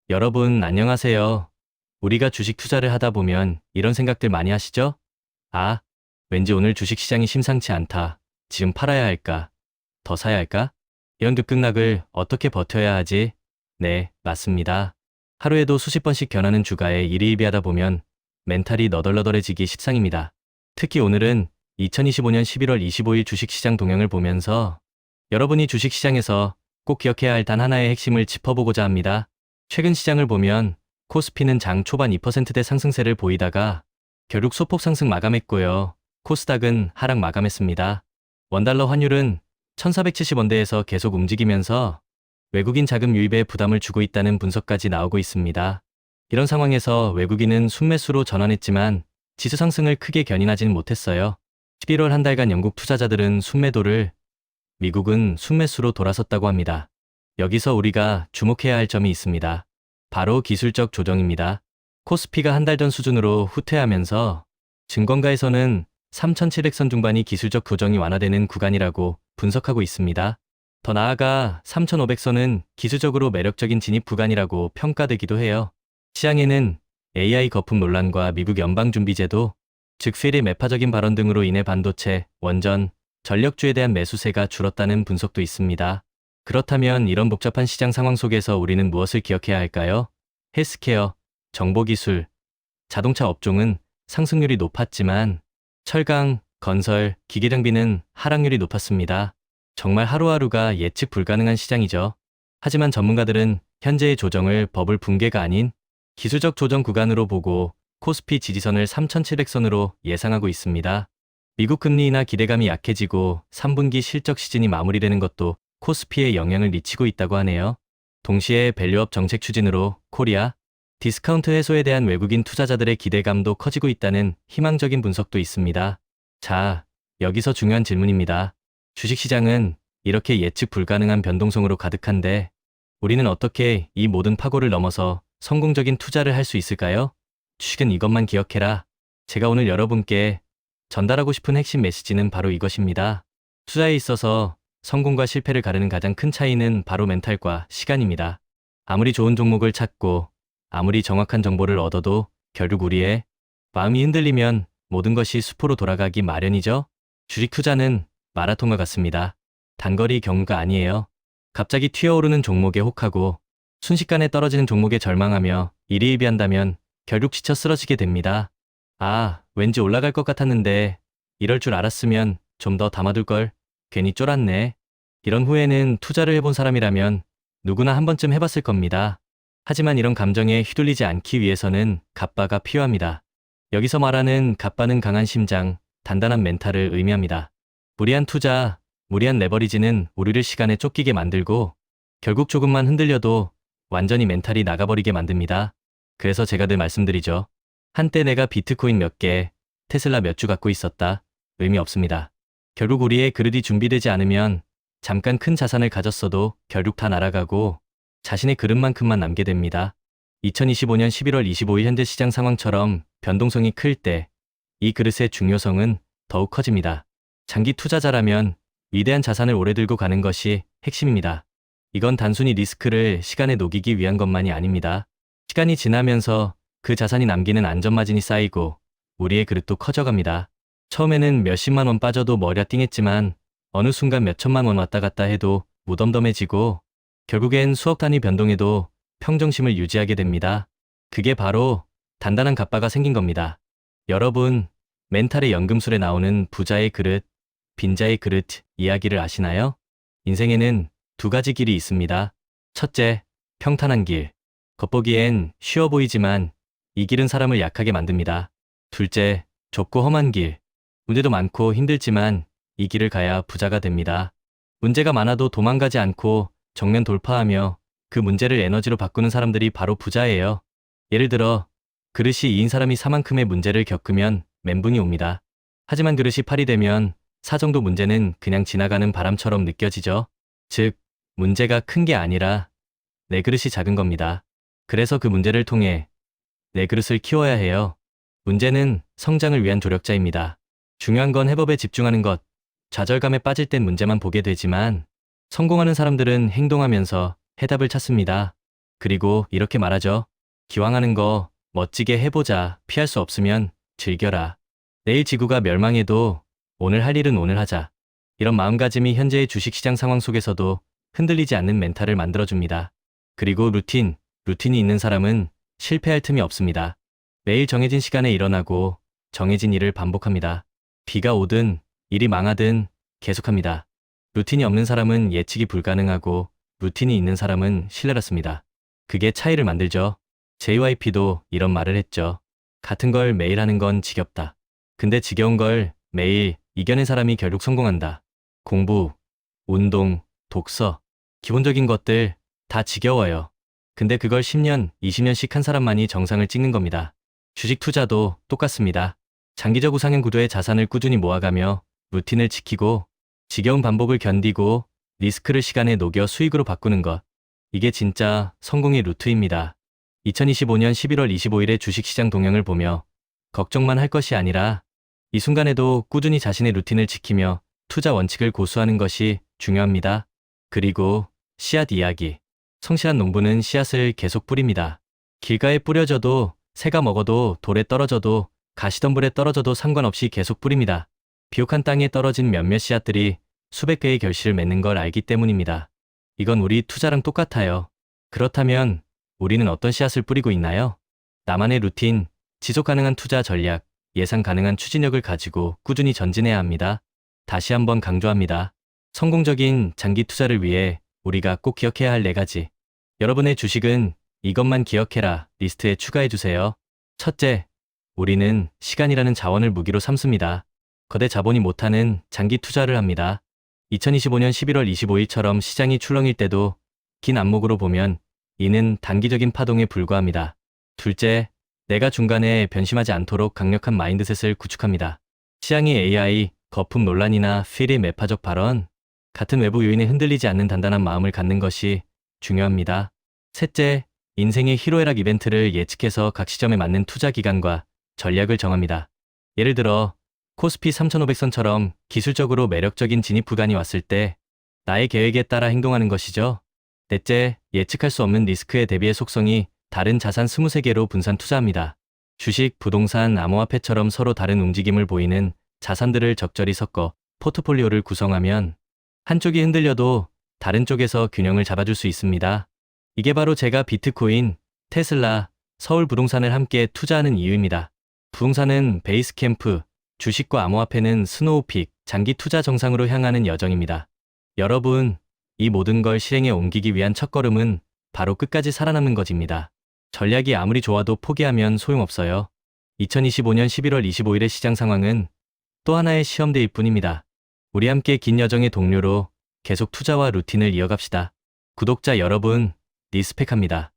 여러분, 안녕하세요. 우리가 주식 투자를 하다 보면 이런 생각들 많이 하시죠? 아, 왠지 오늘 주식 시장이 심상치 않다. 지금 팔아야 할까? 더 사야 할까? 이런 급등락을 어떻게 버텨야 하지? 네, 맞습니다. 하루에도 수십 번씩 변하는 주가에 일희일비하다 보면 멘탈이 너덜너덜해지기 십상입니다. 특히 오늘은 2025년 11월 25일 주식시장 동향을 보면서 여러분이 주식시장에서 꼭 기억해야 할 단 하나의 핵심을 짚어보고자 합니다. 최근 시장을 보면 코스피는 장 초반 2%대 상승세를 보이다가 결국 소폭 상승 마감했고요. 코스닥은 하락 마감했습니다. 원달러 환율은 1470원대에서 계속 움직이면서 외국인 자금 유입에 부담을 주고 있다는 분석까지 나오고 있습니다. 이런 상황에서 외국인은 순매수로 전환했지만 지수 상승을 크게 견인하지는 못했어요. 11월 한 달간 영국 투자자들은 순매도를, 미국은 순매수로 돌아섰다고 합니다. 여기서 우리가 주목해야 할 점이 있습니다. 바로 기술적 조정입니다. 코스피가 한 달 전 수준으로 후퇴하면서 증권가에서는 3700선 중반이 기술적 조정이 완화되는 구간이라고 분석하고 있습니다. 더 나아가 3500선은 기술적으로 매력적인 진입 구간이라고 평가되기도 해요. 시장에는 AI 거품 논란과 미국 연방준비제도, 즉 필의 매파적인 발언 등으로 인해 반도체, 원전, 전력주에 대한 매수세가 줄었다는 분석도 있습니다. 그렇다면 이런 복잡한 시장 상황 속에서 우리는 무엇을 기억해야 할까요? 헬스케어, 정보기술, 자동차 업종은 상승률이 높았지만 철강, 건설, 기계장비는 하락률이 높았습니다. 정말 하루하루가 예측 불가능한 시장이죠. 하지만 전문가들은 현재의 조정을 버블 붕괴가 아닌 기술적 조정 구간으로 보고 코스피 지지선을 3700선으로 예상하고 있습니다. 미국 금리 인하 기대감이 약해지고 3분기 실적 시즌이 마무리되는 것도 코스피에 영향을 미치고 있다고 하네요. 동시에 밸류업 정책 추진으로 코리아, 디스카운트 해소에 대한 외국인 투자자들의 기대감도 커지고 있다는 희망적인 분석도 있습니다. 자, 여기서 중요한 질문입니다. 주식시장은 이렇게 예측 불가능한 변동성으로 가득한데 우리는 어떻게 이 모든 파고를 넘어서 성공적인 투자를 할 수 있을까요? 주식은 이것만 기억해라. 제가 오늘 여러분께 전달하고 싶은 핵심 메시지는 바로 이것입니다. 투자에 있어서 성공과 실패를 가르는 가장 큰 차이는 바로 멘탈과 시간입니다. 아무리 좋은 종목을 찾고 아무리 정확한 정보를 얻어도 결국 우리의 마음이 흔들리면 모든 것이 수포로 돌아가기 마련이죠. 주식 투자는 마라톤과 같습니다. 단거리 경주가 아니에요. 갑자기 튀어오르는 종목에 혹하고 순식간에 떨어지는 종목에 절망하며 일희일비한다면 결국 지쳐 쓰러지게 됩니다. 아, 왠지 올라갈 것 같았는데 이럴 줄 알았으면 좀 더 담아둘걸. 괜히 쫄았네. 이런 후회는 투자를 해본 사람이라면 누구나 한 번쯤 해봤을 겁니다. 하지만 이런 감정에 휘둘리지 않기 위해서는 갑바가 필요합니다. 여기서 말하는 갑바는 강한 심장, 단단한 멘탈을 의미합니다. 무리한 투자, 무리한 레버리지는 우리를 시간에 쫓기게 만들고 결국 조금만 흔들려도 완전히 멘탈이 나가버리게 만듭니다. 그래서 제가 늘 말씀드리죠. 한때 내가 비트코인 몇 개, 테슬라 몇 주 갖고 있었다. 의미 없습니다. 결국 우리의 그릇이 준비되지 않으면 잠깐 큰 자산을 가졌어도 결국 다 날아가고 자신의 그릇만큼만 남게 됩니다. 2025년 11월 25일 현재 시장 상황처럼 변동성이 클 때 이 그릇의 중요성은 더욱 커집니다. 장기 투자자라면 위대한 자산을 오래 들고 가는 것이 핵심입니다. 이건 단순히 리스크를 시간에 녹이기 위한 것만이 아닙니다. 시간이 지나면서 그 자산이 남기는 안전마진이 쌓이고 우리의 그릇도 커져갑니다. 처음에는 몇십만 원 빠져도 머리가 띵했지만 어느 순간 몇천만 원 왔다 갔다 해도 무덤덤해지고 결국엔 수억 단위 변동에도 평정심을 유지하게 됩니다. 그게 바로 단단한 갑바가 생긴 겁니다. 여러분, 멘탈의 연금술에 나오는 부자의 그릇, 빈자의 그릇 이야기를 아시나요? 인생에는 두 가지 길이 있습니다. 첫째, 평탄한 길. 겉보기엔 쉬워 보이지만 이 길은 사람을 약하게 만듭니다. 둘째, 좁고 험한 길. 문제도 많고 힘들지만 이 길을 가야 부자가 됩니다. 문제가 많아도 도망가지 않고 정면 돌파하며 그 문제를 에너지로 바꾸는 사람들이 바로 부자예요. 예를 들어 그릇이 2인 사람이 4만큼의 문제를 겪으면 멘붕이 옵니다. 하지만 그릇이 8이 되면 4 정도 문제는 그냥 지나가는 바람처럼 느껴지죠. 즉, 문제가 큰 게 아니라 내 그릇이 작은 겁니다. 그래서 그 문제를 통해 내 그릇을 키워야 해요. 문제는 성장을 위한 조력자입니다. 중요한 건 해법에 집중하는 것. 좌절감에 빠질 땐 문제만 보게 되지만 성공하는 사람들은 행동하면서 해답을 찾습니다. 그리고 이렇게 말하죠. 기왕 하는 거 멋지게 해보자. 피할 수 없으면 즐겨라. 내일 지구가 멸망해도 오늘 할 일은 오늘 하자. 이런 마음가짐이 현재의 주식시장 상황 속에서도 흔들리지 않는 멘탈을 만들어줍니다. 그리고 루틴이 있는 사람은 실패할 틈이 없습니다. 매일 정해진 시간에 일어나고 정해진 일을 반복합니다. 비가 오든 일이 망하든 계속합니다. 루틴이 없는 사람은 예측이 불가능하고 루틴이 있는 사람은 신뢰받습니다. 그게 차이를 만들죠. JYP도 이런 말을 했죠. 같은 걸 매일 하는 건 지겹다. 근데 지겨운 걸 매일 이겨낸 사람이 결국 성공한다. 공부, 운동, 독서, 기본적인 것들 다 지겨워요. 근데 그걸 10년, 20년씩 한 사람만이 정상을 찍는 겁니다. 주식 투자도 똑같습니다. 장기적 우상향 구도의 자산을 꾸준히 모아가며 루틴을 지키고 지겨운 반복을 견디고 리스크를 시간에 녹여 수익으로 바꾸는 것. 이게 진짜 성공의 루트입니다. 2025년 11월 25일의 주식시장 동향을 보며 걱정만 할 것이 아니라 이 순간에도 꾸준히 자신의 루틴을 지키며 투자 원칙을 고수하는 것이 중요합니다. 그리고 씨앗 이야기. 성실한 농부는 씨앗을 계속 뿌립니다. 길가에 뿌려져도 새가 먹어도 돌에 떨어져도 가시덤불에 떨어져도 상관없이 계속 뿌립니다. 비옥한 땅에 떨어진 몇몇 씨앗들이 수백 개의 결실을 맺는 걸 알기 때문입니다. 이건 우리 투자랑 똑같아요. 그렇다면 우리는 어떤 씨앗을 뿌리고 있나요? 나만의 루틴, 지속 가능한 투자 전략, 예상 가능한 추진력을 가지고 꾸준히 전진해야 합니다. 다시 한번 강조합니다. 성공적인 장기 투자를 위해 우리가 꼭 기억해야 할 4가지. 여러분의 주식은 이것만 기억해라 리스트에 추가해주세요. 첫째, 우리는 시간이라는 자원을 무기로 삼습니다. 거대 자본이 못하는 장기 투자를 합니다. 2025년 11월 25일처럼 시장이 출렁일 때도 긴 안목으로 보면 이는 단기적인 파동에 불과합니다. 둘째, 내가 중간에 변심하지 않도록 강력한 마인드셋을 구축합니다. 시장이 AI, 거품 논란이나 필의 매파적 발언, 같은 외부 요인에 흔들리지 않는 단단한 마음을 갖는 것이 중요합니다. 셋째, 인생의 희로애락 이벤트를 예측해서 각 시점에 맞는 투자 기간과 전략을 정합니다. 예를 들어 코스피 3500선처럼 기술적으로 매력적인 진입 구간이 왔을 때 나의 계획에 따라 행동하는 것이죠. 넷째, 예측할 수 없는 리스크에 대비해 속성이 다른 자산 23개로 분산 투자합니다. 주식, 부동산, 암호화폐처럼 서로 다른 움직임을 보이는 자산들을 적절히 섞어 포트폴리오를 구성하면 한쪽이 흔들려도 다른 쪽에서 균형을 잡아줄 수 있습니다. 이게 바로 제가 비트코인, 테슬라, 서울 부동산을 함께 투자하는 이유입니다. 부동산은 베이스 캠프, 주식과 암호화폐는 스노우픽, 장기 투자 정상으로 향하는 여정입니다. 여러분, 이 모든 걸 실행에 옮기기 위한 첫걸음은 바로 끝까지 살아남는 것입니다. 전략이 아무리 좋아도 포기하면 소용없어요. 2025년 11월 25일의 시장 상황은 또 하나의 시험대일 뿐입니다. 우리 함께 긴 여정의 동료로 계속 투자와 루틴을 이어갑시다. 구독자 여러분, 리스펙합니다.